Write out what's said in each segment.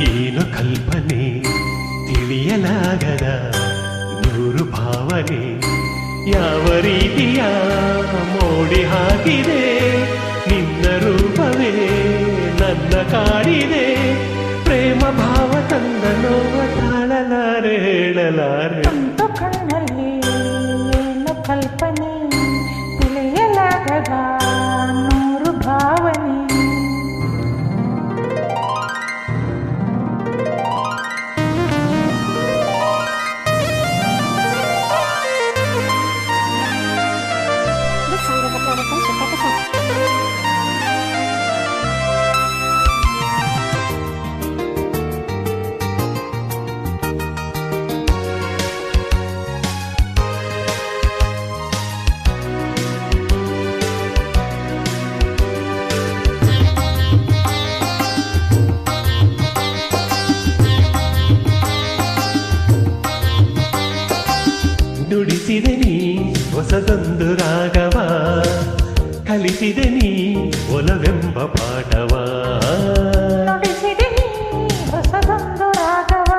ಏನು ಕಲ್ಪನೆ ತಿಳಿಯಲಾಗದ ನೂರು ಭಾವನೆ ಯಾವ ರೀತಿಯ ಮೋಡಿ ಹಾಕಿದೆ ನಿನ್ನ ರೂಪವೇ ನನ್ನ ಕಾಡಿದೆ ಪ್ರೇಮ ಭಾವ ತಂದ ನೋವ ತಾಳಲಾರೆ ಹೇಳಲಾರೆ ತುಂಟು ಕಣ್ಣಲ್ಲಿ ಏನು ಕಲ್ಪನೆ ತಿಳಿಯಲಾಗದ ನೂರು ಭಾವನೆ ನುಡಿಸಿದೆ ನೀ ಹೊಸದೊಂದು ರಾಗವ ಕಲಿಸಿದೆ ನೀ ಒಲವೆಂಬ ಪಾಠವ ನುಡಿಸಿದೆ ನೀ ಹೊಸದೊಂದು ರಾಗವ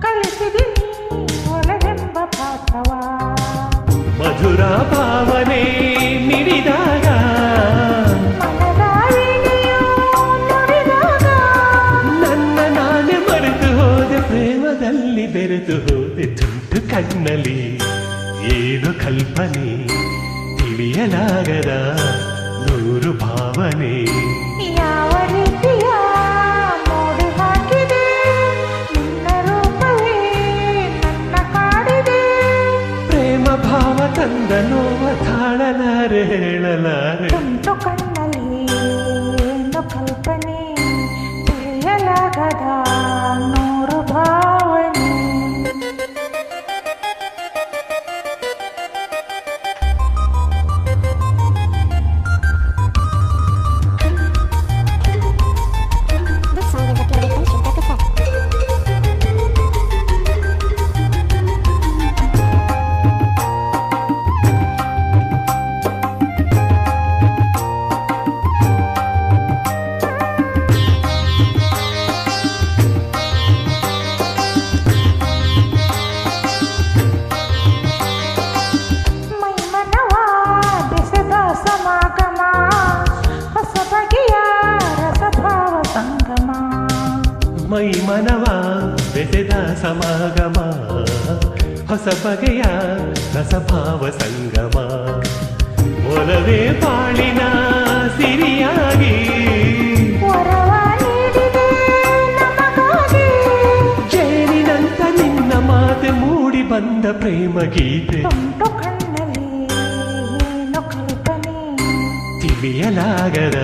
ಕಲಿಸಿದೆ ನೀ ಒಲವೆಂಬ ಪಾಠವ ಮಧುರ ಭಾವನೆ ಮಿಡಿದಾಗ ಮನದಾಳಿಗೆಯೂ ನುಡಿದಾಗ ನನ್ನ ನಾನೇ ಮರೆತು ಹೋದೆ ಪ್ರೇಮದಲ್ಲಿ ಬೆರೆತು ಹೋದೆ ತುಂಟು ಕಣ್ಣಲ್ಲಿ ಏನು ಕಲ್ಪನೆ ತಿಳಿಯಲಾಗದ ನೂರು ಭಾವನೆ ಯಾವ ರೀತಿಯ ಮೋಡಿ ಹಾಕಿದೆ ನಿನ್ನ ರೂಪವೇ ನನ್ನ ಕಾಡಿದೆ ಪ್ರೇಮ ಭಾವ ತಂದ ನೋವ ತಾಳಲಾರೆ ಹೇಳಲಾರೆ ತುಂಟು ಕಣ್ಣಲ್ಲಿ ಏನು ಕಲ್ಪನೆ ತಿಳಿಯಲಾಗದ ನೂರು ಭಾವನೆ ಮೈ ಮನವ ಬೆಸೆದ ಸಮಾಗಮ ಹೊಸ ಬಗೆಯ ರಸಭಾವ ಸಂಗಮ ಒಲವೇ ಬಾಳಿನ ಸಿರಿಯಾಗಿ ವರವ ನೀಡಿದೆ ನಮಗಾಗಿ ಜೇನಿನಂತ ನಿನ್ನ ಮಾತೆ ಮೂಡಿ ಬಂದ ಪ್ರೇಮ ಗೀತೆ ತುಂಟು ಕಣ್ಣಲ್ಲಿ ಏನು ಕಲ್ಪನೆ ತಿಳಿಯಲಾಗದ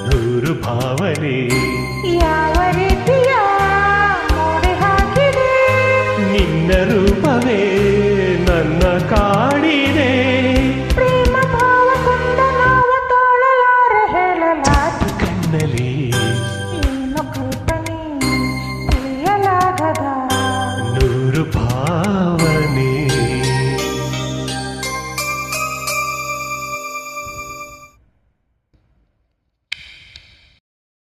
ನೂರು ಭಾವನೆ ಯಾವ ರೀತಿಯ ಮೋಡಿ ಹಾಕಿದೆ ನಿನ್ನ ರೂಪವೇ ನನ್ನ ಕಾಡಿದೆ ಪ್ರೇಮ ಭಾವ ತಂದ ನೋವ ತಾಳಲಾರೆ ಹೇಳಲಾರೆ ಕಣ್ಣಲ್ಲಿ